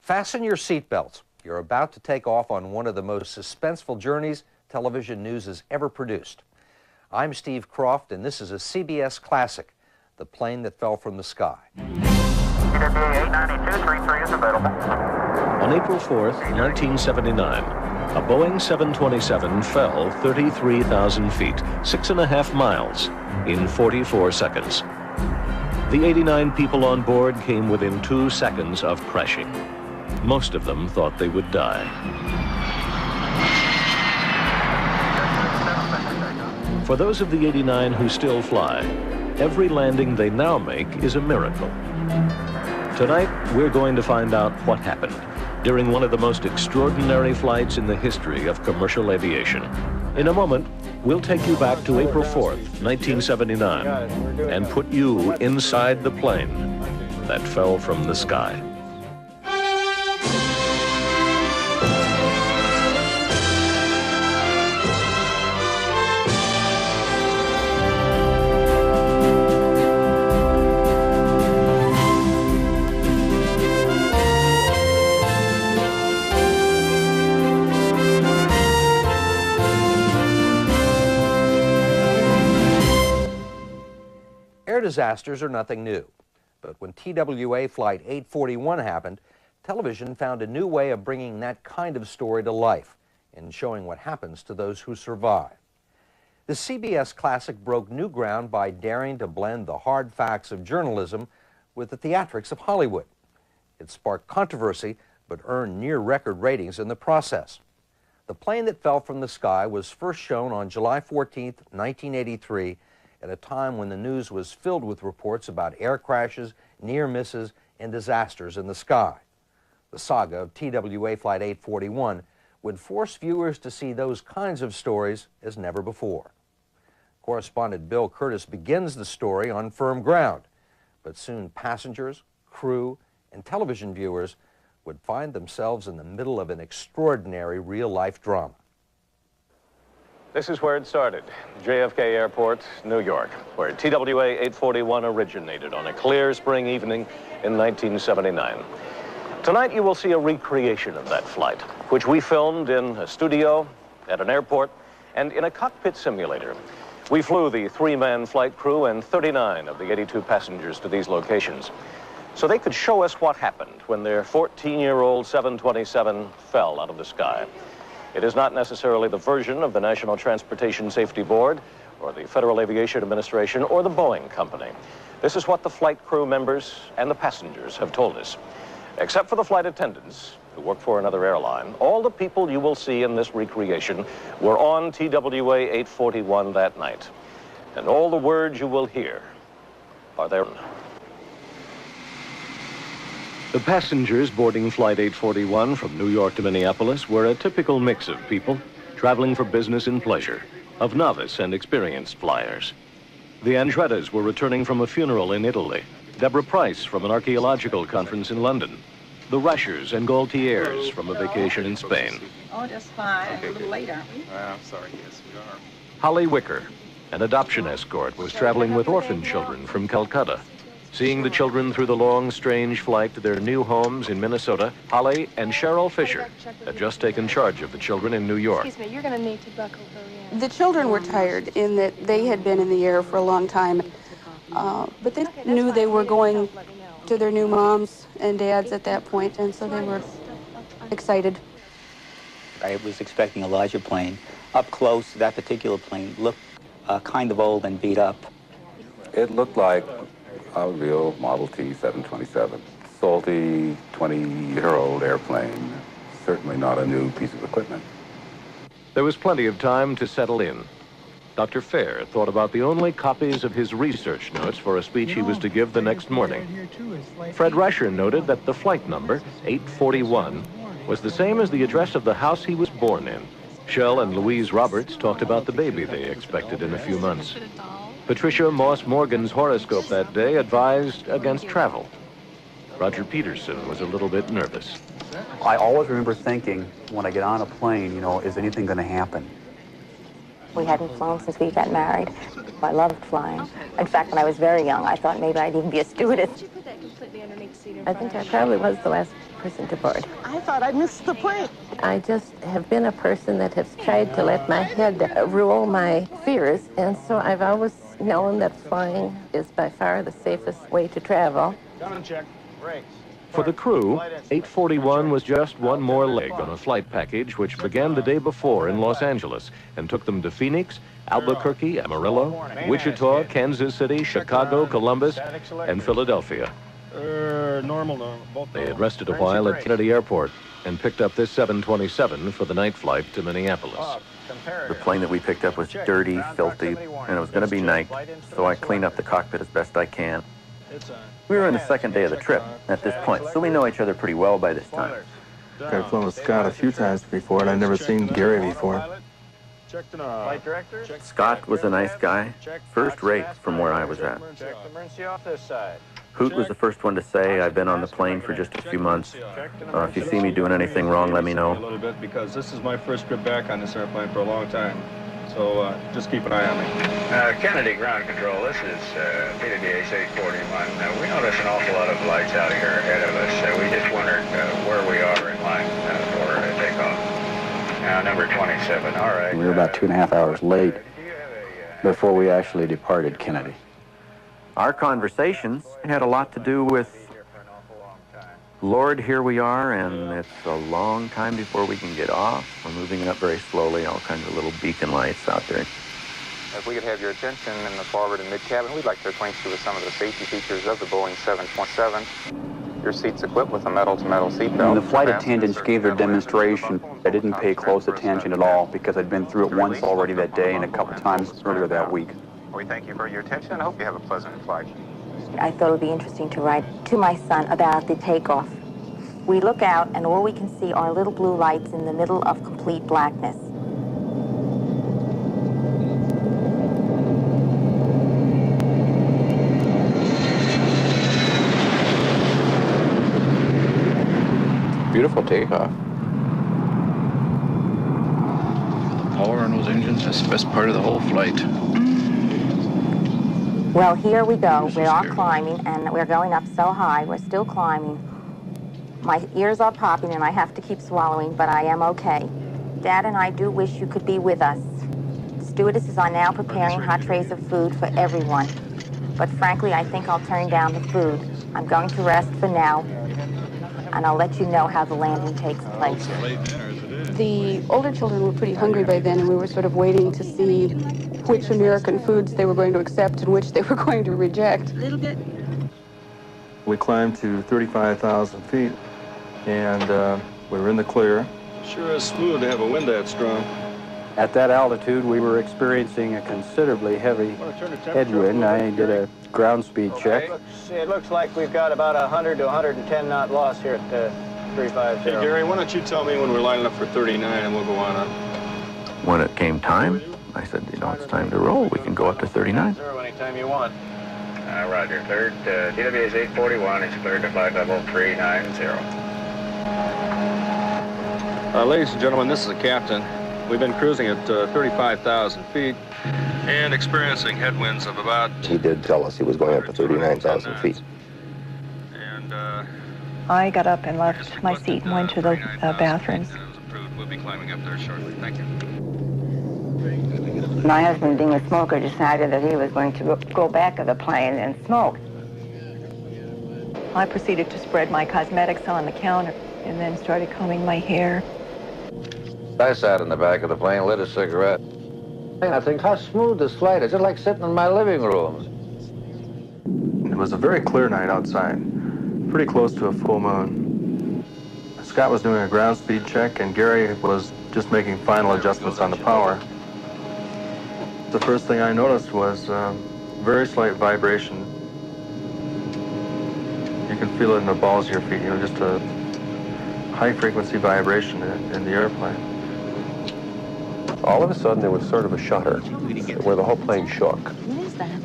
Fasten your seatbelts. You're about to take off on one of the most suspenseful journeys television news has ever produced. I'm Steve Croft, and this is a CBS classic, The Plane That Fell from the Sky. TWA 892-33 is available. On April 4th, 1979, a Boeing 727 fell 33,000 feet, 6.5 miles, in 44 seconds. The 89 people on board came within 2 seconds of crashing. Most of them thought they would die. For those of the 89 who still fly, every landing they now make is a miracle. Tonight, we're going to find out what happened during one of the most extraordinary flights in the history of commercial aviation. In a moment, we'll take you back to April 4th, 1979, and put you inside the plane that fell from the sky. Air disasters are nothing new, but when TWA Flight 841 happened, television found a new way of bringing that kind of story to life and showing what happens to those who survive. The CBS classic broke new ground by daring to blend the hard facts of journalism with the theatrics of Hollywood. It sparked controversy, but earned near-record ratings in the process. The Plane That Fell from the Sky was first shown on July 14, 1983, at a time when the news was filled with reports about air crashes, near misses, and disasters in the sky. The saga of TWA Flight 841 would force viewers to see those kinds of stories as never before. Correspondent Bill Curtis begins the story on firm ground, but soon passengers, crew, and television viewers would find themselves in the middle of an extraordinary real-life drama. This is where it started, JFK Airport, New York, where TWA 841 originated on a clear spring evening in 1979. Tonight you will see a recreation of that flight, which we filmed in a studio, at an airport, and in a cockpit simulator. We flew the 3-man flight crew and 39 of the 82 passengers to these locations, so they could show us what happened when their 14-year-old 727 fell out of the sky. It is not necessarily the version of the National Transportation Safety Board or the Federal Aviation Administration or the Boeing company. This is what the flight crew members and the passengers have told us. Except for the flight attendants who work for another airline, all the people you will see in this recreation were on TWA 841 that night. And all the words you will hear are their own. The passengers boarding Flight 841 from New York to Minneapolis were a typical mix of people traveling for business and pleasure, of novice and experienced flyers. The Andrettas were returning from a funeral in Italy, Deborah Price from an archaeological conference in London, the Rushers and Gaultiers from a vacation in Spain. Oh, just fine. Okay, a little late, aren't we? I'm sorry, yes, we are. Holly Wicker, an adoption escort, was traveling with orphan children from Calcutta. Seeing the children through the long, strange flight to their new homes in Minnesota, Holly and Cheryl Fisher had just taken charge of the children in New York. Excuse me, you're going to need to buckle her in. The children were tired in that they had been in the air for a long time, but they knew they were going to their new moms and dads at that point, and so they were excited. I was expecting a larger plane. Up close, that particular plane looked kind of old and beat up. It looked like a real Model T 727. Salty, 20-year-old airplane. Certainly not a new piece of equipment. There was plenty of time to settle in. Dr. Fair thought about the only copies of his research notes for a speech he was to give the next morning. Fred Rusher noted that the flight number, 841, was the same as the address of the house he was born in. Shell and Louise Roberts talked about the baby they expected in a few months. Patricia Moss Morgan's horoscope that day advised against travel. Roger Peterson was a little bit nervous. I always remember thinking, when I get on a plane, you know, is anything going to happen? We hadn't flown since we got married. I loved flying. In fact, when I was very young, I thought maybe I'd even be a stewardess. I think that probably was the last person to board. I thought I missed the plane. I just have been a person that has tried to let my head rule my fears, and so I've always known that flying is by far the safest way to travel. Come and check. Brakes. For the crew, 841 was just one more leg on a flight package which began the day before in Los Angeles and took them to Phoenix, Albuquerque, Amarillo, Wichita, Kansas City, Chicago, Columbus, and Philadelphia. Normal. They had rested a while at Kennedy Airport and picked up this 727 for the night flight to Minneapolis. The plane that we picked up was dirty, filthy, and it was going to be night, so I cleaned up the cockpit as best I can. We were on the second day of the trip at this point, so we know each other pretty well by this time. I've flown with Scott a few times before, and I've never seen Gary before. Scott was a nice guy, first rate from where I was at. Hoot was the first one to say, I've been on the plane for just a few months. If you see me doing anything wrong, let me know. A little bit, because this is my first trip back on this airplane for a long time. So just keep an eye on me. Kennedy Ground Control, this is PWA 841. We notice an awful lot of lights out here ahead of us. We just wondered where we are in line for takeoff. Number 27, all right. We were about 2.5 hours late before we actually departed Kennedy. Our conversations had a lot to do with, Lord, here we are, and it's a long time before we can get off. We're moving up very slowly, all kinds of little beacon lights out there. If we could have your attention in the forward and mid-cabin, we'd like to acquaint you with some of the safety features of the Boeing 727. Your seat's equipped with a metal-to-metal seat belt. When the flight attendants gave their demonstration, I didn't pay close attention at all because I'd been through it once already that day and a couple times earlier that week. We thank you for your attention and hope you have a pleasant flight. I thought it would be interesting to write to my son about the takeoff. We look out and all we can see are little blue lights in the middle of complete blackness. Beautiful takeoff. Power on those engines, that's the best part of the whole flight. Well, here we go. We are climbing, and we're going up so high. We're still climbing. My ears are popping, and I have to keep swallowing, but I am okay. Dad and I do wish you could be with us. Stewardesses are now preparing hot trays of food for everyone. But frankly, I think I'll turn down the food. I'm going to rest for now, and I'll let you know how the landing takes place. The older children were pretty hungry by then, and we were sort of waiting to see which American foods they were going to accept and which they were going to reject. A little bit. We climbed to 35,000 feet, and we were in the clear. Sure is smooth to have a wind that strong. At that altitude, we were experiencing a considerably heavy headwind. I did a ground speed check. It looks like we've got about 100 to 110 knot loss here at 350. Hey, Gary, why don't you tell me when we're lining up for 39 and we'll go on up. When it came time, I said, you know, it's time to roll. We can go up to 39. Anytime you want. Roger. Third, TWA's 841 is cleared to flight level 390. Ladies and gentlemen, this is the captain. We've been cruising at 35,000 feet and experiencing headwinds of about... He did tell us he was going up to 39,000 feet. And I got up and left my seat and went to the bathrooms. We'll be climbing up there shortly. Thank you. My husband, being a smoker, decided that he was going to go back of the plane and smoke. I proceeded to spread my cosmetics on the counter and then started combing my hair. I sat in the back of the plane, lit a cigarette. I think, how smooth this flight is. It's like sitting in my living room. It was a very clear night outside, pretty close to a full moon. Scott was doing a ground speed check, and Gary was just making final adjustments on the power. The first thing I noticed was very slight vibration. You can feel it in the balls of your feet, you know, just a high-frequency vibration in the airplane. All of a sudden, there was sort of a shudder where the whole plane shook. What is that?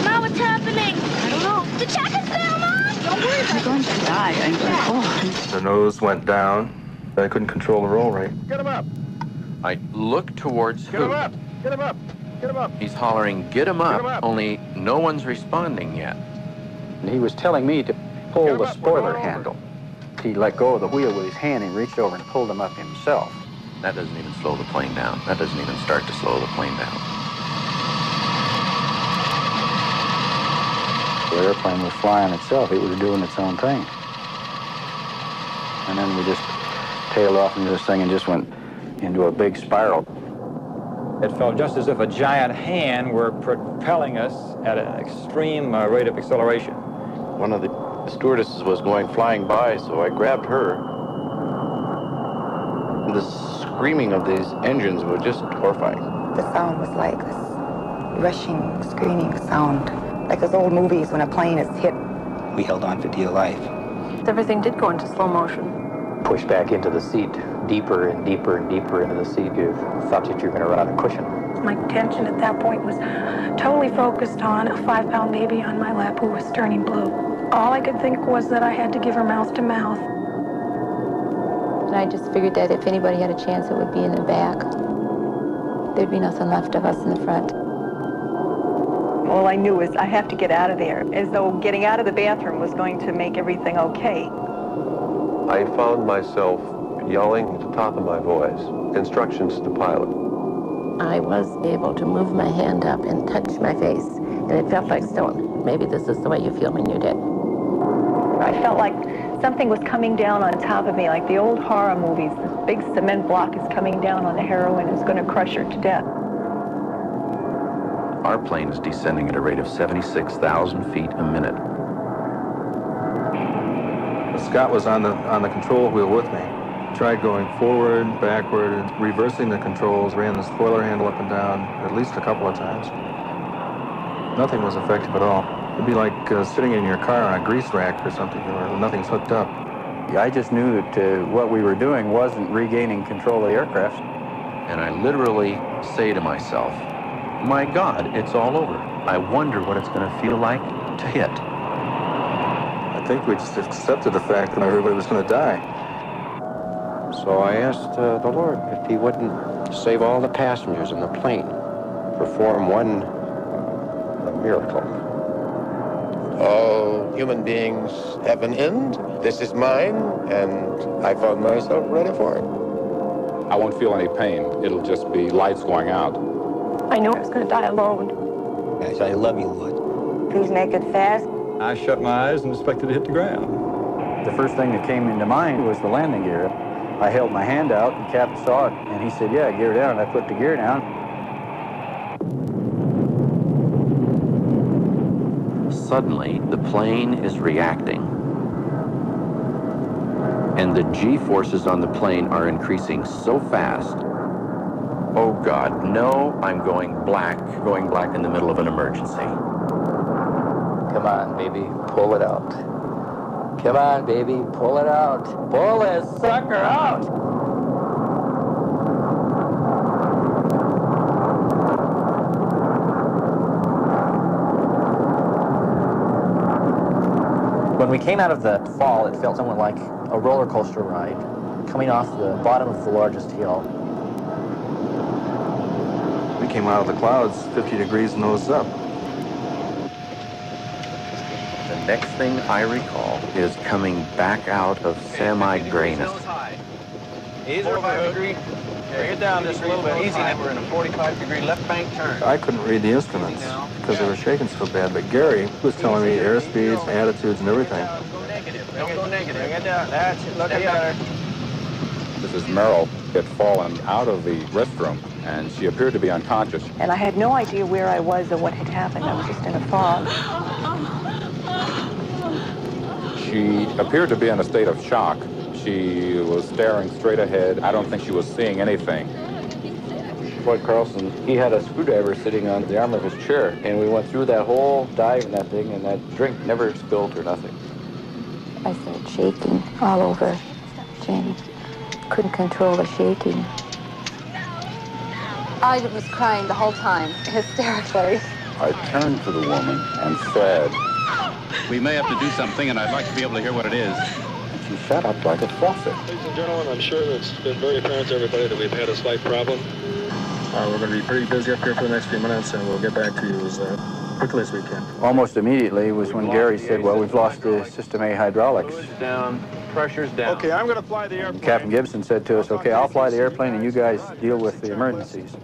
Mom, what's happening? I don't know. The check is down, Mom! Don't worry, I'm going to die. I'm going to... The nose went down. I couldn't control the roll rate. Get him up! I look towards Get him up! Get him up! Get him up! He's hollering, get him up, Get him up. only no one's responding yet. And he was telling me to pull the spoiler handle. He let go of the wheel with his hand and reached over and pulled him up himself. That doesn't even slow the plane down. That doesn't even start to slow the plane down. The airplane was flying itself. It was doing its own thing. And then we just tailed off into this thing and just went into a big spiral. It felt just as if a giant hand were propelling us at an extreme rate of acceleration. One of the stewardesses was going flying by, so I grabbed her. The screaming of these engines was just horrifying. The sound was like this rushing, screaming sound, like those old movies when a plane is hit. We held on for dear life. Everything did go into slow motion. Pushed back into the seat, deeper and deeper and deeper into the seat. You thought that you were going to run out of cushion. My attention at that point was totally focused on a 5-pound baby on my lap who was turning blue. All I could think was that I had to give her mouth to mouth. And I just figured that if anybody had a chance, it would be in the back. There'd be nothing left of us in the front. All I knew is I have to get out of there, as though getting out of the bathroom was going to make everything okay. I found myself yelling at the top of my voice, instructions to the pilot. I was able to move my hand up and touch my face, and it felt like stone. Maybe this is the way you feel when you're dead. I felt like something was coming down on top of me, like the old horror movies. This big cement block is coming down on the heroine and is going to crush her to death. Our plane is descending at a rate of 76,000 feet a minute. Scott was on the control wheel with me. Tried going forward, backward, reversing the controls, ran the spoiler handle up and down at least a couple of times. Nothing was effective at all. It'd be like sitting in your car on a grease rack or something, or nothing's hooked up. I just knew that what we were doing wasn't regaining control of the aircraft. And I literally say to myself, my God, it's all over. I wonder what it's going to feel like to hit. I think we just accepted the fact that everybody was going to die. So I asked the Lord if he wouldn't save all the passengers in the plane, perform one miracle. All human beings have an end. This is mine, and I found myself ready for it. I won't feel any pain. It'll just be lights going out. I knew I was going to die alone. I said, I love you, Lord. Please make it fast. I shut my eyes and expected to hit the ground. The first thing that came into mind was the landing gear. I held my hand out, and Captain saw it, and he said, yeah, gear down, and I put the gear down. Suddenly, the plane is reacting. And the G-forces on the plane are increasing so fast. Oh God, no, I'm going black in the middle of an emergency. Come on, baby, pull it out. Come on, baby, pull it out. Pull this sucker out! When we came out of the fall, it felt somewhat like a roller coaster ride, coming off the bottom of the largest hill. We came out of the clouds 50 degrees nose up. The next thing I recall is coming back out of semi-grayness. Easy, 45-degree. Bring it down just a little bit. Easy. We're in a 45-degree left bank turn. I couldn't read the instruments because they were shaking so bad, but Gary was telling me airspeeds, attitudes, and everything. Don't go negative. Bring it down. That's it. Look at her. Mrs. Merrill had fallen out of the restroom, and she appeared to be unconscious. And I had no idea where I was or what had happened. I was just in a fog. She appeared to be in a state of shock. She was staring straight ahead. I don't think she was seeing anything. Floyd Carlson, he had a screwdriver sitting on the arm of his chair, and we went through that whole dive in that thing, and that drink never spilled or nothing. I started shaking all over, Jane. Couldn't control the shaking. I was crying the whole time, hysterically. I turned to the woman and said, "We may have to do something, and I'd like to be able to hear what it is." She shut up like a faucet. Ladies and gentlemen, I'm sure it's been very apparent to everybody that we've had a slight problem. We're going to be pretty busy up here for the next few minutes, and we'll get back to you as quickly as we can. Almost immediately was when Gary said, well, we've lost the System A hydraulics. Down, pressure's down. Okay, I'm going to fly the airplane. And Captain Gibson said to us, okay, I'll fly the airplane and you guys deal with the emergencies.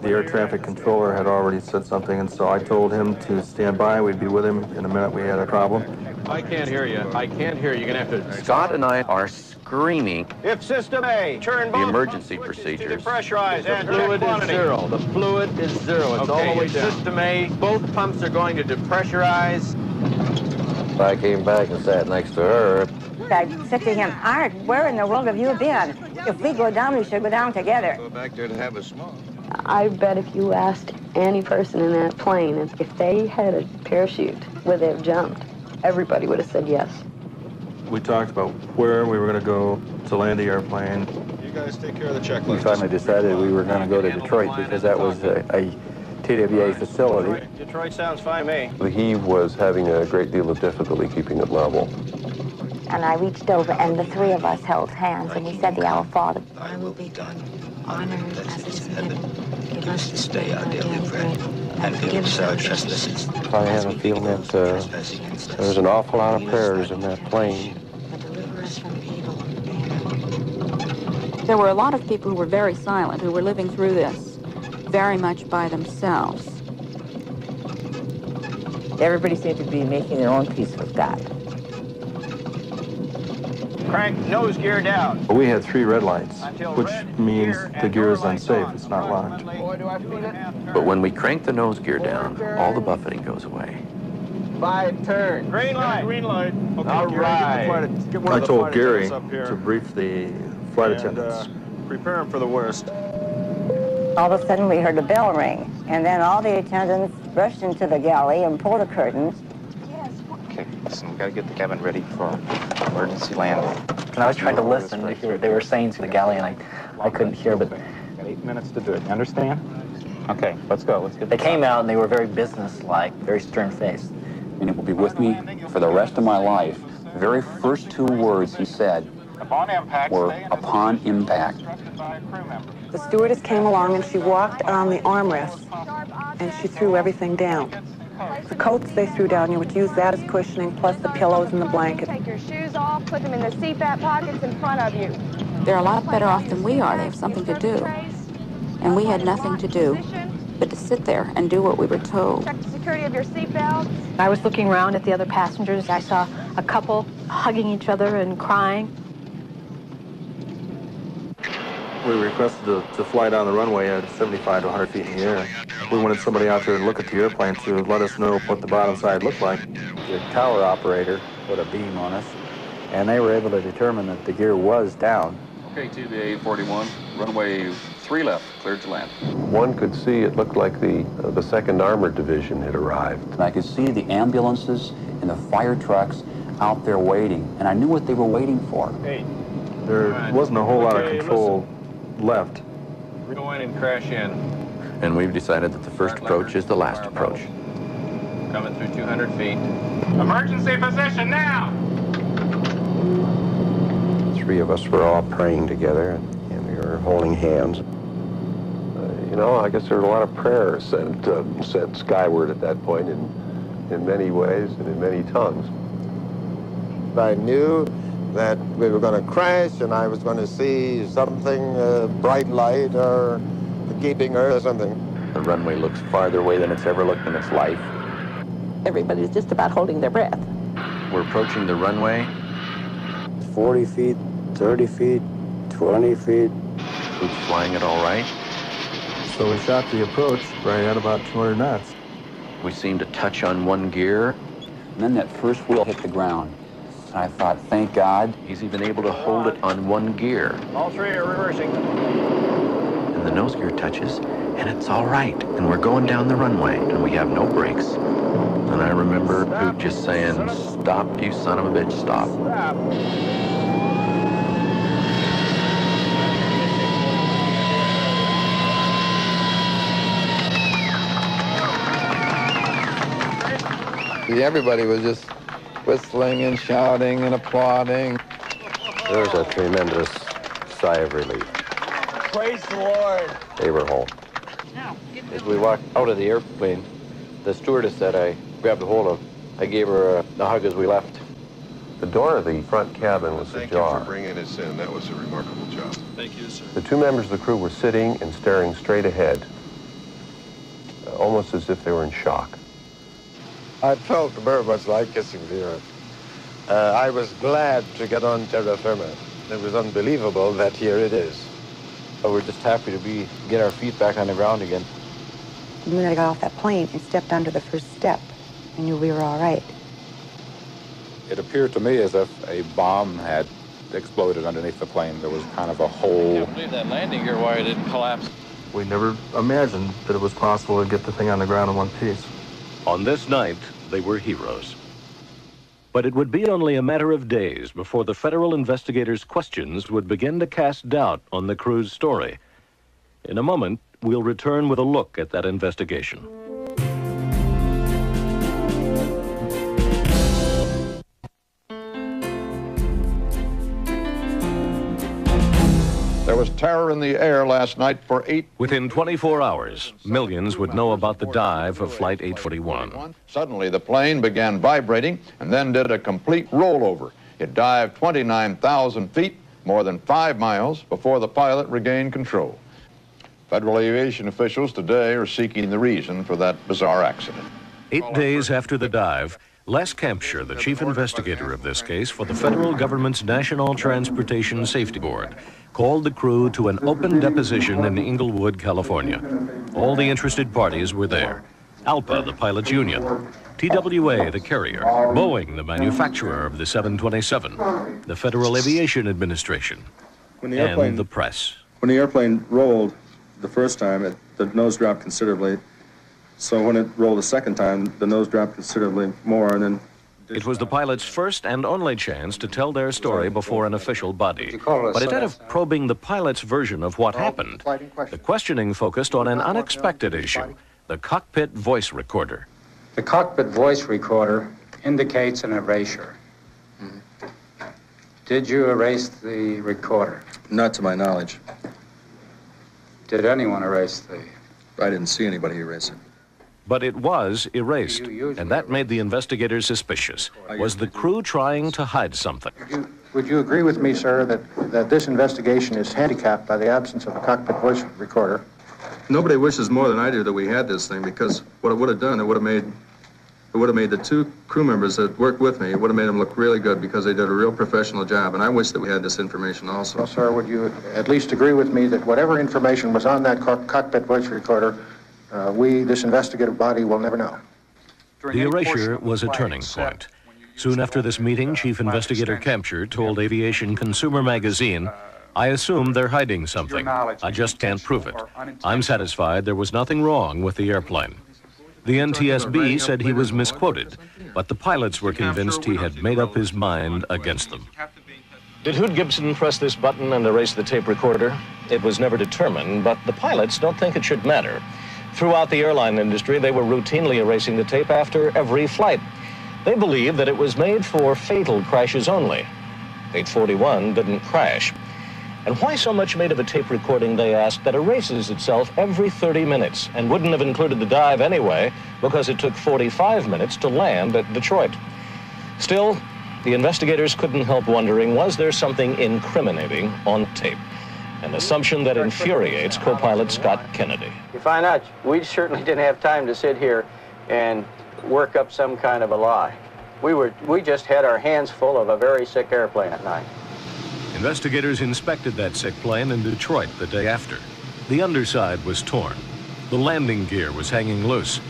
The air traffic controller had already said something, and so I told him to stand by. We'd be with him in a minute we had a problem. I can't hear you. I can't hear you. You're going to have to... Scott and I are screaming If System A, turn the both emergency pumps procedures. depressurize The and fluid check is quantity. zero. The fluid is zero. It's all the way down. System A, both pumps are going to depressurize. I came back and sat next to her. I said to him, Art, where in the world have you been? If we go down, we should go down together. Go back there to have a smoke. I bet if you asked any person in that plane if they had a parachute, would they have jumped? Everybody would have said yes. We talked about where we were going to go to land the airplane. You guys take care of the checklist. We finally decided we were going to go to Detroit because that was a TWA facility. Detroit sounds fine to me. The heave was having a great deal of difficulty keeping it level. And I reached over, and the three of us held hands, and we said the Our Father. Thy will be done on earth as it is in heaven. Give us this day our daily bread, and forgive us our trespasses. I have a feeling that there was an awful lot of prayers in that plane. And deliver us from evil. There were a lot of people who were very silent, who were living through this very much by themselves. Everybody seemed to be making their own peace with God. Crank nose gear down. We had 3 red lights, which means the gear is unsafe. It's not locked. Boy, do I feel it. But when we crank the nose gear down, all the buffeting goes away. 5 turn. Green light. Green light. Okay, All Gary, right. get one I of the told flight Gary attendants up here. to brief the flight attendants. Prepare him for the worst. All of a sudden, we heard a bell ring, and then all the attendants rushed into the galley and pulled a curtain. Okay, listen, we got to get the cabin ready for emergency landing. And I was trying to listen to hear what they were saying to the galley, and I couldn't hear, but... Got 8 minutes to do it, you understand? Okay, let's go. Let's get They came out, and they were very businesslike, very stern-faced. And it will be with me for the rest of my life. The very first 2 words he said were, upon impact. The stewardess came along and she walked on the armrest and she threw everything down. The coats they threw down, you would use that as cushioning, plus the pillows and the blanket. Take your shoes off, put them in the seat back pockets in front of you. They're a lot better off than we are. They have something to do. And we had nothing to do but to sit there and do what we were told. Check the security of your seat belts. I was looking around at the other passengers. I saw a couple hugging each other and crying. We requested to fly down the runway at 75 to 100 feet in the air. We wanted somebody out there to look at the airplane to let us know what the bottom side looked like. The tower operator put a beam on us, and they were able to determine that the gear was down. Okay, TBA 41, runway 3 left, cleared to land. One could see it looked like the 2nd Armored Division had arrived. And I could see the ambulances and the fire trucks out there waiting, and I knew what they were waiting for. Hey. There wasn't a whole lot of control left. Go in and crash in. And we've decided that the first approach is the last approach. Coming through 200 feet. Emergency position now! 3 of us were all praying together, and we were holding hands. You know, I guess there were a lot of prayers sent skyward at that point in many ways and in many tongues. I knew that we were going to crash and I was going to see something, bright light or keeping Earth or something. The runway looks farther away than it's ever looked in its life. Everybody's just about holding their breath. We're approaching the runway. 40 feet, 30 feet, 20 feet. Who's flying it all right? So we shot the approach right at about 200 knots. We seemed to touch on one gear. And then that first wheel hit the ground. And I thought, thank God. He's even able to hold it on one gear. All 3 are reversing. And the nose gear touches, and it's all right. And we're going down the runway, and we have no brakes. And I remember Duke just saying, stop, you son of a bitch, stop. See, everybody was just whistling and shouting and applauding. There was a tremendous sigh of relief. Praise the Lord. They were home. As we walked out of the airplane, The stewardess that I grabbed a hold of, I gave her a hug as we left. The door of the front cabin was Thank ajar. you for bringing us in. That was a remarkable job. Thank you, sir. The two members of the crew were sitting and staring straight ahead, almost as if they were in shock. I felt very much like kissing the earth. I was glad to get on terra firma. It was unbelievable that here it is. But we're just happy to get our feet back on the ground again. The minute I got off that plane and stepped onto the first step, I knew we were all right. It appeared to me as if a bomb had exploded underneath the plane. There was kind of a hole. I can't believe that landing gear wire didn't collapse. We never imagined that it was possible to get the thing on the ground in one piece. On this night, they were heroes. But it would be only a matter of days before the federal investigators' questions would begin to cast doubt on the crew's story. In a moment, we'll return with a look at that investigation. There was terror in the air last night for 8. Within 24 hours, millions would know about the dive of Flight 841. Suddenly, the plane began vibrating and then did a complete rollover. It dived 29,000 feet, more than 5 miles, before the pilot regained control. Federal aviation officials today are seeking the reason for that bizarre accident. 8 days after the dive, Les Campshire, the chief investigator of this case for the federal government's National Transportation Safety Board, called the crew to an open deposition in Inglewood, California. All the interested parties were there. ALPA, the pilots' union, TWA, the carrier, Boeing, the manufacturer of the 727, the Federal Aviation Administration, and the press. When the airplane rolled the first time, the nose dropped considerably. So when it rolled a second time, the nose dropped considerably more, and then... It was the pilots' first and only chance to tell their story before an official body. But instead of probing the pilot's version of what happened, the questioning focused on an unexpected issue, the cockpit voice recorder. The cockpit voice recorder indicates an erasure. Did you erase the recorder? Not to my knowledge. Did anyone erase the... I didn't see anybody erase it. But it was erased, and that made the investigators suspicious. Was the crew trying to hide something? Would you agree with me, sir, that this investigation is handicapped by the absence of a cockpit voice recorder? Nobody wishes more than I do that we had this thing, because what it would have done, it would have made the two crew members that worked with me, it would have made them look really good because they did a real professional job, and I wish that we had this information also. Well, sir, would you at least agree with me that whatever information was on that cockpit voice recorder, this investigative body, will never know? The erasure was a turning point. Soon after this meeting, Chief Investigator Campshire told Aviation Consumer Magazine, "I assume they're hiding something. I just can't prove it. I'm satisfied there was nothing wrong with the airplane." The NTSB said he was misquoted, but the pilots were convinced he had made up his mind against them. Did Hood Gibson press this button and erase the tape recorder? It was never determined, but the pilots don't think it should matter. Throughout the airline industry, they were routinely erasing the tape after every flight. They believed that it was made for fatal crashes only. 841 didn't crash. And why so much made of a tape recording, they asked, that erases itself every 30 minutes and wouldn't have included the dive anyway because it took 45 minutes to land at Detroit? Still, the investigators couldn't help wondering, was there something incriminating on tape? An assumption that infuriates co-pilot Scott Kennedy. You find out, we certainly didn't have time to sit here and work up some kind of a lie. We just had our hands full of a very sick airplane at night. Investigators inspected that sick plane in Detroit the day after. The underside was torn. The landing gear was hanging loose.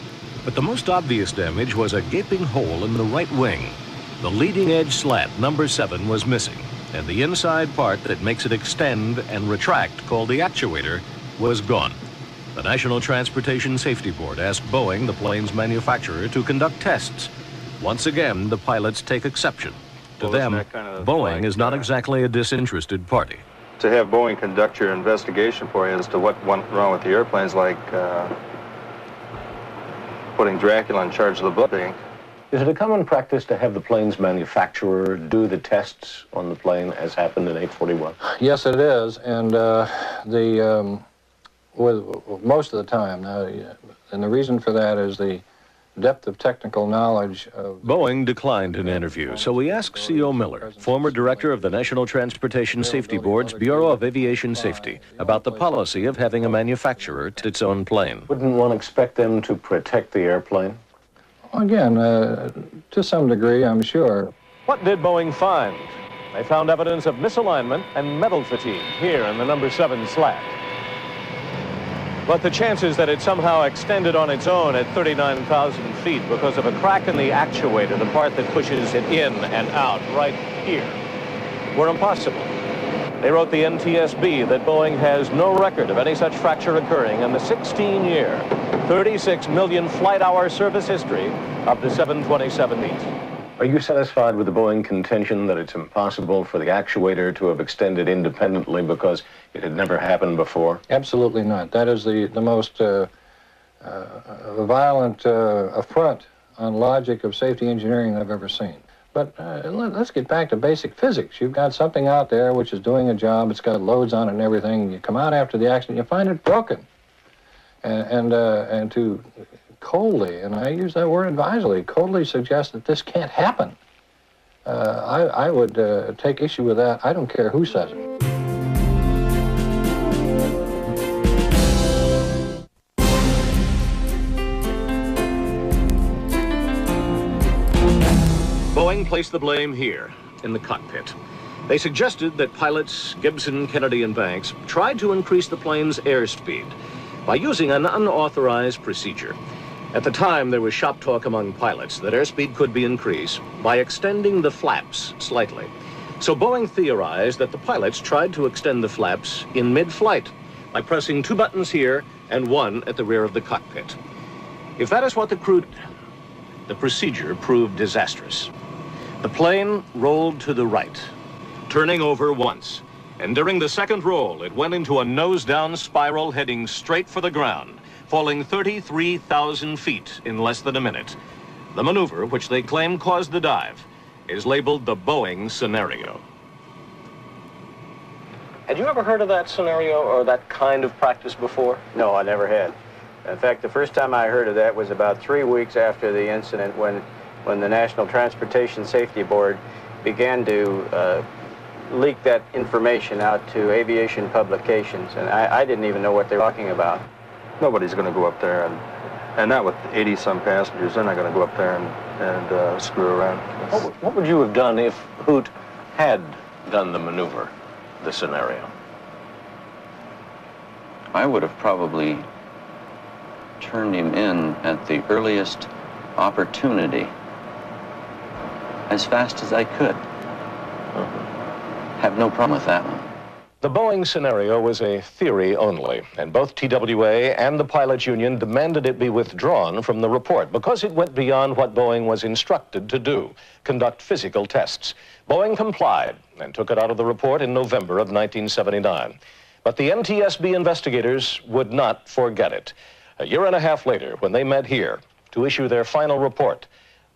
But the most obvious damage was a gaping hole in the right wing. The leading edge slat, number 7, was missing, and the inside part that makes it extend and retract, called the actuator, was gone. The National Transportation Safety Board asked Boeing, the plane's manufacturer, to conduct tests. Once again, the pilots take exception. To them, Boeing is not exactly a disinterested party. To have Boeing conduct your investigation for you as to what went wrong with the airplanes, like putting Dracula in charge of the booking. Is it a common practice to have the plane's manufacturer do the tests on the plane as happened in 841? Yes, it is, and with most of the time. Now, and the reason for that is the depth of technical knowledge of... Boeing declined an interview, so we asked C.O. Miller, former director of the National Transportation Safety Board's Bureau of Aviation Safety, about the policy of having a manufacturer to its own plane. Wouldn't one expect them to protect the airplane? Again, to some degree, I'm sure. What did Boeing find? They found evidence of misalignment and metal fatigue here in the number 7 slat. But the chances that it somehow extended on its own at 39,000 feet because of a crack in the actuator, the part that pushes it in and out right here, were impossible. They wrote the NTSB that Boeing has no record of any such fracture occurring in the 16-year, 36 million flight-hour service history of the 727-8. Are you satisfied with the Boeing contention that it's impossible for the actuator to have extended independently because it had never happened before? Absolutely not. That is the most violent affront on logic of safety engineering I've ever seen. But let's get back to basic physics. You've got something out there which is doing a job, it's got loads on it and everything. You come out after the accident, you find it broken. And to coldly, and I use that word advisedly, coldly suggest that this can't happen. I would take issue with that. I don't care who says it. Boeing placed the blame here, in the cockpit. They suggested that pilots Gibson, Kennedy, and Banks tried to increase the plane's airspeed by using an unauthorized procedure. At the time, there was shop talk among pilots that airspeed could be increased by extending the flaps slightly. So Boeing theorized that the pilots tried to extend the flaps in mid-flight by pressing 2 buttons here and 1 at the rear of the cockpit. If that is what the crew did, the procedure proved disastrous. The plane rolled to the right, turning over once. And during the second roll, it went into a nose-down spiral heading straight for the ground, falling 33,000 feet in less than a minute. The maneuver, which they claim caused the dive, is labeled the Boeing scenario. Had you ever heard of that scenario or that kind of practice before? No, I never had. In fact, the first time I heard of that was about 3 weeks after the incident when the National Transportation Safety Board began to leak that information out to aviation publications, and I didn't even know what they were talking about. Nobody's going to go up there, and not with 80-some passengers. They're not going to go up there and screw around. What would you have done if Hoot had done the maneuver, the scenario? I would have probably turned him in at the earliest opportunity as fast as I could. Have no problem with that one. The Boeing scenario was a theory only, and both TWA and the pilots union demanded it be withdrawn from the report because it went beyond what Boeing was instructed to do, conduct physical tests. Boeing complied and took it out of the report in November of 1979. But the NTSB investigators would not forget it. A year and a half later, when they met here to issue their final report,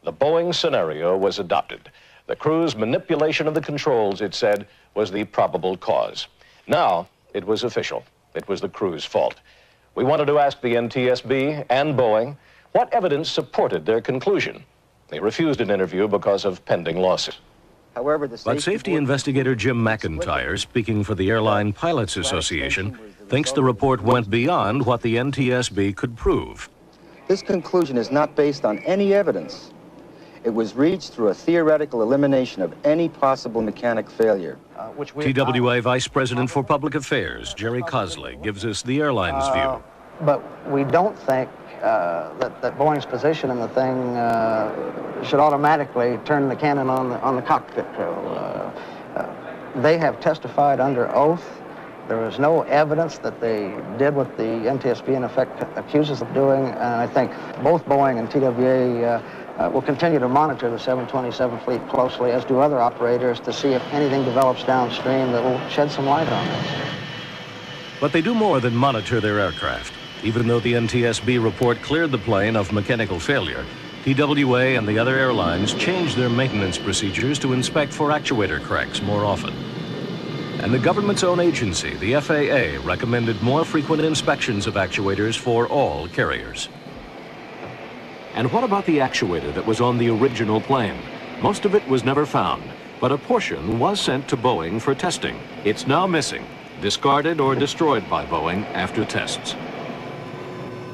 the Boeing scenario was adopted. The crew's manipulation of the controls, it said, was the probable cause. Now, it was official. It was the crew's fault. We wanted to ask the NTSB and Boeing what evidence supported their conclusion. They refused an interview because of pending lawsuits. However, but safety investigator Jim McIntyre, speaking for the Airline Pilots Association, thinks the report went beyond what the NTSB could prove. This conclusion is not based on any evidence. It was reached through a theoretical elimination of any possible mechanic failure. TWA Vice President for Public Affairs, Jerry Cosley, gives us the airline's view. But we don't think that Boeing's position in the thing should automatically turn the cannon on the cockpit crew. They have testified under oath. There is no evidence that they did what the NTSB in effect accuses of doing, and I think both Boeing and TWA will continue to monitor the 727 fleet closely, as do other operators, to see if anything develops downstream that will shed some light on this. But they do more than monitor their aircraft. Even though the NTSB report cleared the plane of mechanical failure, TWA and the other airlines changed their maintenance procedures to inspect for actuator cracks more often. And the government's own agency, the FAA, recommended more frequent inspections of actuators for all carriers. And what about the actuator that was on the original plane? Most of it was never found, but a portion was sent to Boeing for testing. It's now missing, discarded or destroyed by Boeing after tests.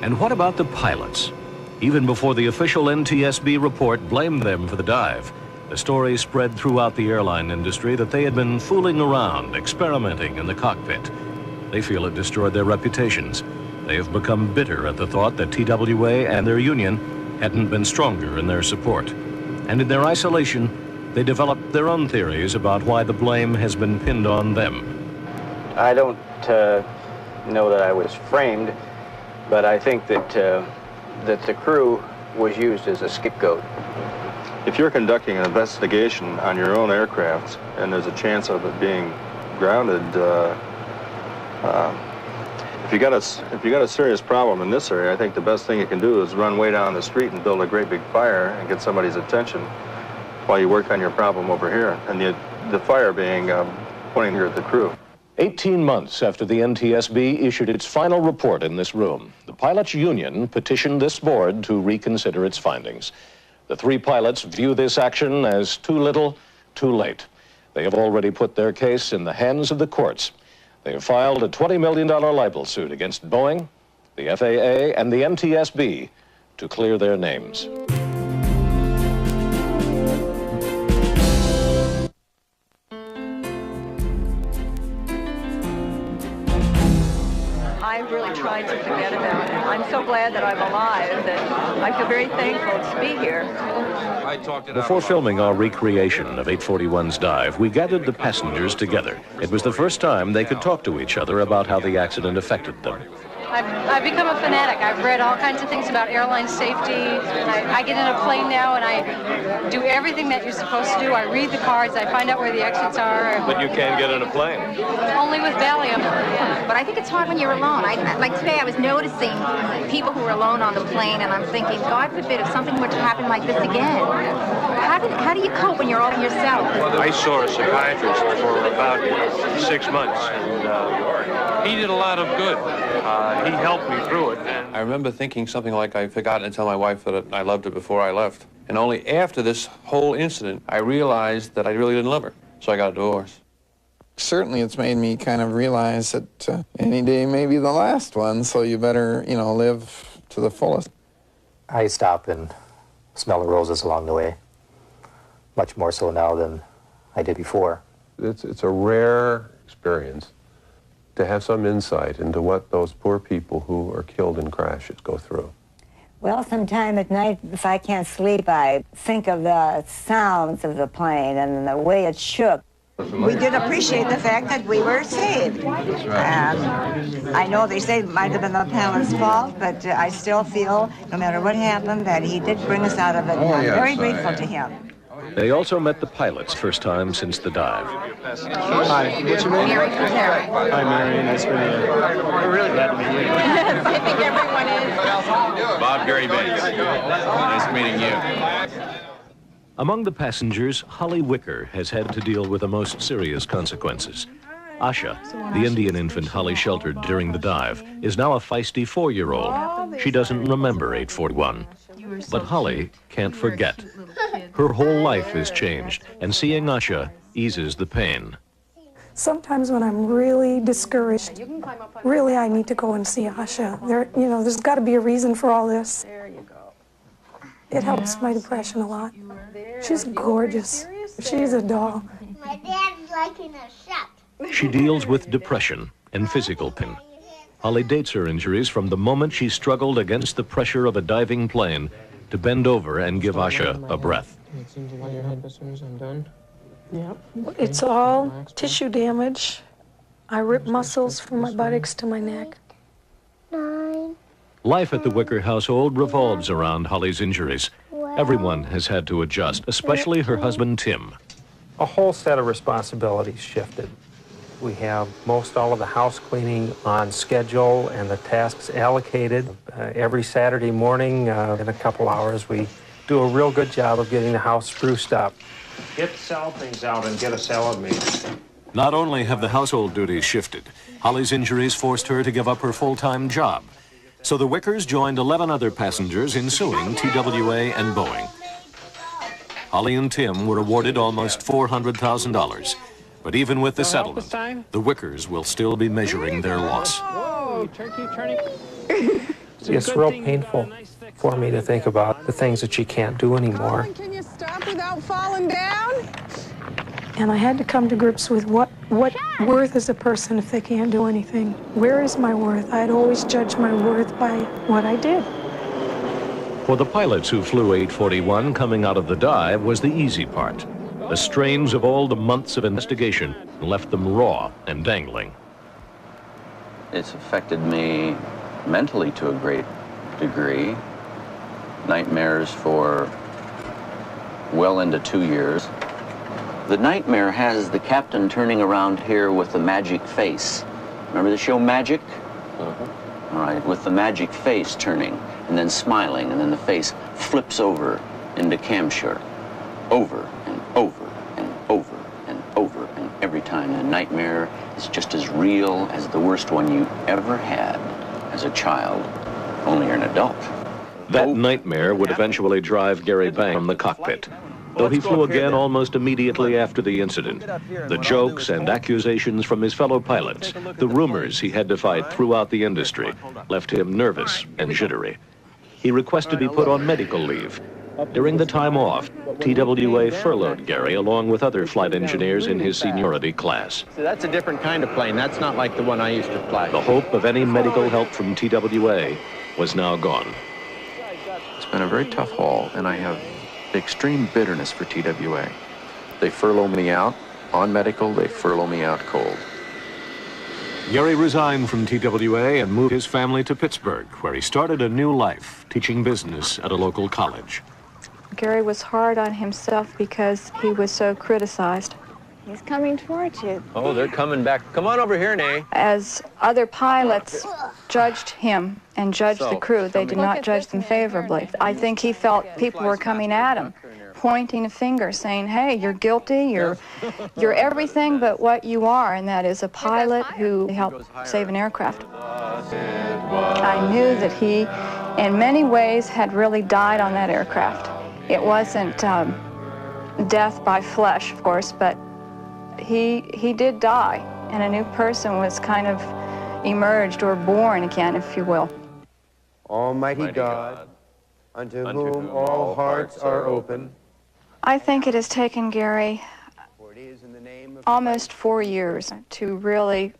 And what about the pilots? Even before the official NTSB report blamed them for the dive, the story spread throughout the airline industry that they had been fooling around, experimenting in the cockpit. They feel it destroyed their reputations. They have become bitter at the thought that TWA and their union hadn't been stronger in their support. And in their isolation, they developed their own theories about why the blame has been pinned on them. I don't know that I was framed, but I think that the crew was used as a scapegoat. If you're conducting an investigation on your own aircraft and there's a chance of it being grounded, if you got a serious problem in this area, I think the best thing you can do is run way down the street and build a great big fire and get somebody's attention while you work on your problem over here. And the fire being pointing here at the crew. 18 months after the NTSB issued its final report in this room, the pilots' union petitioned this board to reconsider its findings. The three pilots view this action as too little, too late. They have already put their case in the hands of the courts. They have filed a $20 million libel suit against Boeing, the FAA, and the NTSB to clear their names. I've really tried to forget about it. I'm so glad that I'm alive that I feel very thankful to be here. Before filming our recreation of 841's dive, we gathered the passengers together. It was the first time they could talk to each other about how the accident affected them. I've become a fanatic. I've read all kinds of things about airline safety. I get in a plane now and I do everything that you're supposed to do. I read the cards. I find out where the exits are. But you can't get in a plane. Only with Valium. But I think it's hard when you're alone. Like today I was noticing people who were alone on the plane and I'm thinking, God forbid if something were to happen like this again. How do you cope when you're all yourself? I saw a psychiatrist for about 6 months and he did a lot of good. He helped me through it. And I remember thinking something like I forgot to tell my wife that I loved her before I left. And only after this whole incident, I realized that I really didn't love her. So I got a divorce. Certainly it's made me kind of realize that any day may be the last one, so you better, live to the fullest. I stop and smell the roses along the way, much more so now than I did before. It's a rare experience to have some insight into what those poor people who are killed in crashes go through. Well, sometime at night, if I can't sleep, I think of the sounds of the plane and the way it shook. We did appreciate the fact that we were saved. That's right. I know they say it might have been the pilot's fault, but I still feel, no matter what happened, that he did bring us out of it. I'm very grateful to him. They also met the pilots first time since the dive. Hi, what's your name? Mary from Terry. Hi, Mary. Nice to meet you. We're really glad to meet you. I think everyone is. Bob Gary Bates. Nice meeting you. Among the passengers, Holly Wicker has had to deal with the most serious consequences. Asha, the Indian infant Holly sheltered during the dive, is now a feisty 4-year-old. She doesn't remember 841. But Holly can't forget. Her whole life is changed, and seeing Asha eases the pain. Sometimes when I'm really discouraged, really I need to go and see Asha. There's got to be a reason for all this. There you go. It helps my depression a lot. She's gorgeous. She's a doll. My dad's liking a shot. She deals with depression and physical pain. Holly dates her injuries from the moment she struggled against the pressure of a diving plane to bend over and give Asha a breath. It seems to lie your head as soon as I'm done. Yep. It's all tissue damage. I rip muscles from my buttocks to my neck. 9. Life at the Wicker household revolves around Holly's injuries. Everyone has had to adjust, especially her husband, Tim. A whole set of responsibilities shifted. We have all of the house cleaning on schedule and the tasks allocated. Every Saturday morning, in a couple hours, we do a real good job of getting the house spruced up. get salad things out and get a salad made. Not only have the household duties shifted, Holly's injuries forced her to give up her full-time job. So the Wickers joined 11 other passengers in suing TWA and Boeing. Holly and Tim were awarded almost $400,000. But even with the settlement, the Wickers will still be measuring their loss. Whoa, keep turning. It's real painful for me to think about the things that you can't do anymore. Colin, can you stop without falling down? And I had to come to grips with what worth is a person if they can't do anything. Where is my worth? I'd always judged my worth by what I did. For the pilots who flew 841, coming out of the dive was the easy part. The strains of all the months of investigation left them raw and dangling. It's affected me mentally to a great degree. Nightmares for well into 2 years. The nightmare has the captain turning around here with the magic face. Remember the show Magic? All right, with the magic face turning and then smiling, and then the face flips over into camshire. Over and over and over and over, and every time the nightmare is just as real as the worst one you ever had as a child, only you're an adult. That nightmare would eventually drive Gary Bank from the cockpit, though he flew again almost immediately after the incident. The jokes and accusations from his fellow pilots, the rumors he had to fight throughout the industry, left him nervous and jittery. He requested be put on medical leave. During the time off, TWA furloughed Gary along with other flight engineers in his seniority class. So that's a different kind of plane. That's not like the one I used to fly. The hope of any medical help from TWA was now gone. It's been a very tough haul, and I have extreme bitterness for TWA. They furlough me out on medical, they furlough me out cold. Gary resigned from TWA and moved his family to Pittsburgh, where he started a new life, teaching business at a local college. Gary was hard on himself because he was so criticized. He's coming towards you. Oh, they're coming back. Come on over here, Nay. As other pilots judged him and judged the crew, they did not judge them favorably. I think he felt people were coming at him, pointing a finger, saying, hey, you're guilty, you're everything but what you are, and that is a pilot who helped save an aircraft. I knew that he, in many ways, had really died on that aircraft. It wasn't death by flesh, of course, but he did die, and a new person was kind of emerged or born again, if you will. Almighty God, unto whom all hearts are open. I think it has taken Gary almost 4 years to really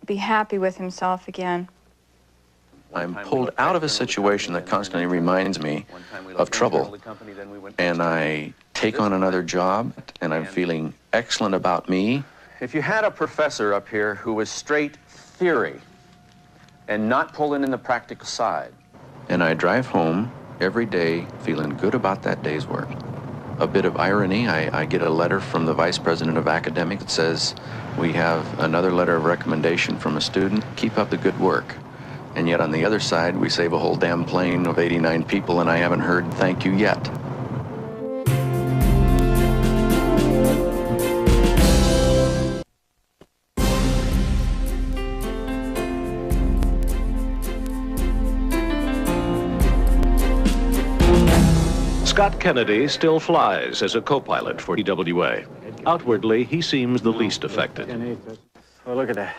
be happy with himself again. I'm pulled out of a situation that constantly reminds me of trouble, and I take on another job, and I'm feeling excellent about me. If you had a professor up here who was straight theory and not pulling in the practical side. And I drive home every day feeling good about that day's work. A bit of irony, I get a letter from the vice president of academics that says, we have another letter of recommendation from a student, keep up the good work. And yet on the other side, we save a whole damn plane of 89 people, and I haven't heard thank you yet. Scott Kennedy still flies as a co-pilot for TWA. Outwardly, he seems the least affected. Oh, look at that.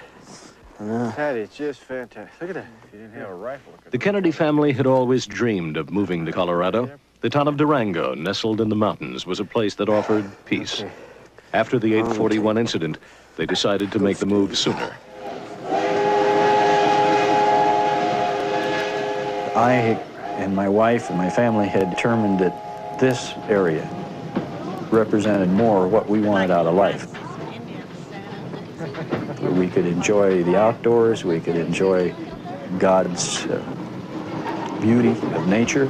That is just fantastic. Look at that. If you didn't have a rifle. The Kennedy family had always dreamed of moving to Colorado. The town of Durango, nestled in the mountains, was a place that offered peace. After the 841 incident, they decided to make the move sooner. I and my wife and my family had determined that this area represented more what we wanted out of life. We could enjoy the outdoors, we could enjoy God's beauty of nature.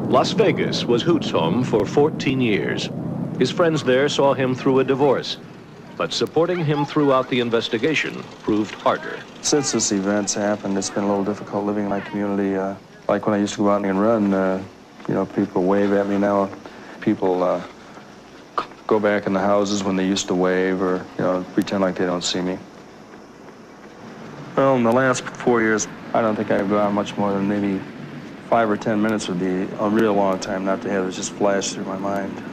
Las Vegas was Hoot's home for 14 years. His friends there saw him through a divorce, but supporting him throughout the investigation proved harder. Since this event's happened, it's been a little difficult living in my community. Like when I used to go out and run, you know, people wave at me now. People go back in the houses when they used to wave, or, you know, pretend like they don't see me. Well, in the last 4 years, I don't think I've gone much more than maybe 5 or 10 minutes would be a real long time not to have it just flash through my mind.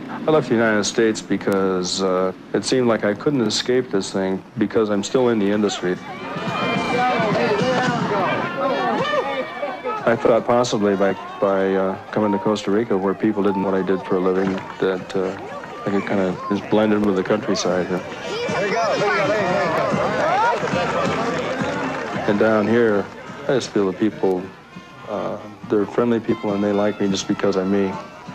I left the United States because it seemed like I couldn't escape this thing because I'm still in the industry. I thought possibly by coming to Costa Rica, where people didn't know what I did for a living, that I could kind of just blend in with the countryside here. And down here, I just feel the people, they're friendly people and they like me just because I'm me.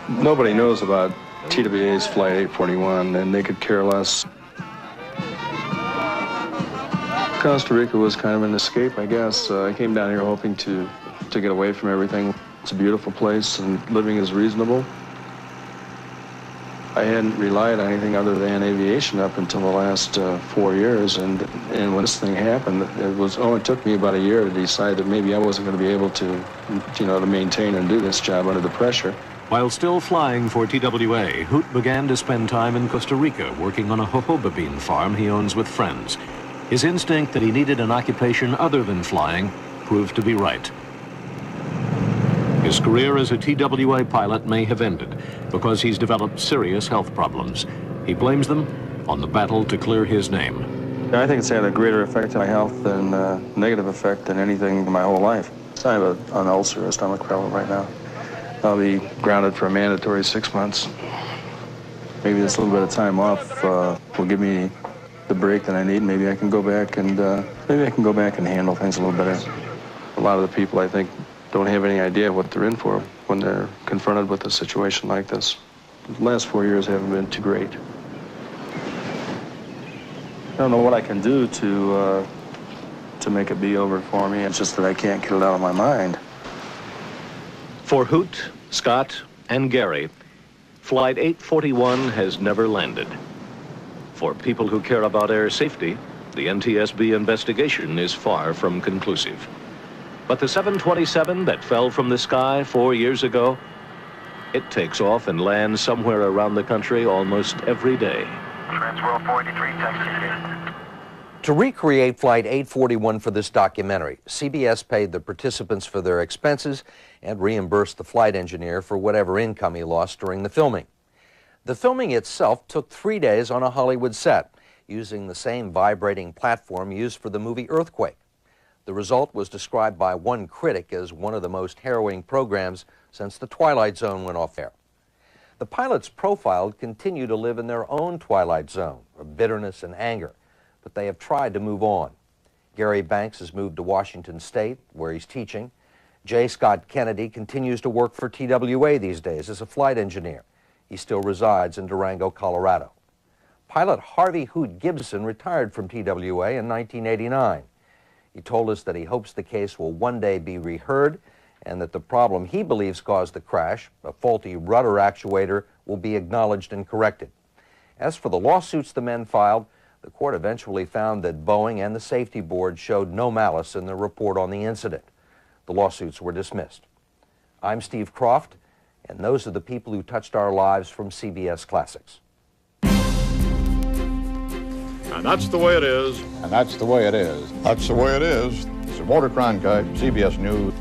Nobody knows about TWA's Flight 841, and they could care less. Costa Rica was kind of an escape, I guess. I came down here hoping to get away from everything. It's a beautiful place and living is reasonable. I hadn't relied on anything other than aviation up until the last 4 years, and when this thing happened, it only took me about a year to decide that maybe I wasn't going to be able to, to maintain and do this job under the pressure. While still flying for TWA, Hoot began to spend time in Costa Rica working on a jojoba bean farm he owns with friends. His instinct that he needed an occupation other than flying proved to be right. His career as a TWA pilot may have ended because he's developed serious health problems. He blames them on the battle to clear his name. I think it's had a greater effect on my health and negative effect than anything in my whole life. I have an ulcer, a stomach problem right now. I'll be grounded for a mandatory 6 months. Maybe this little bit of time off will give me the break that I need. Maybe I can go back and handle things a little better. A lot of the people, I think, don't have any idea what they're in for when they're confronted with a situation like this. The last 4 years haven't been too great. I don't know what I can do to make it be over for me. It's just that I can't get it out of my mind. For Hoot, Scott, and Gary, Flight 841 has never landed. For people who care about air safety, the NTSB investigation is far from conclusive. But the 727 that fell from the sky 4 years ago, it takes off and lands somewhere around the country almost every day. Transworld 483, text. To recreate Flight 841 for this documentary, CBS paid the participants for their expenses and reimbursed the flight engineer for whatever income he lost during the filming. The filming itself took 3 days on a Hollywood set, using the same vibrating platform used for the movie Earthquake. The result was described by one critic as one of the most harrowing programs since The Twilight Zone went off air. The pilots profiled continue to live in their own Twilight Zone of bitterness and anger, but they have tried to move on. Gary Banks has moved to Washington State, where he's teaching. J. Scott Kennedy continues to work for TWA these days as a flight engineer. He still resides in Durango, Colorado. Pilot Harvey Hoot Gibson retired from TWA in 1989. He told us that he hopes the case will one day be reheard and that the problem he believes caused the crash, a faulty rudder actuator, will be acknowledged and corrected. As for the lawsuits the men filed, the court eventually found that Boeing and the safety board showed no malice in their report on the incident. The lawsuits were dismissed. I'm Steve Croft, and those are the people who touched our lives from CBS Classics. And that's the way it is. And that's the way it is. That's the way it is. It's a Walter Cronkite, CBS News.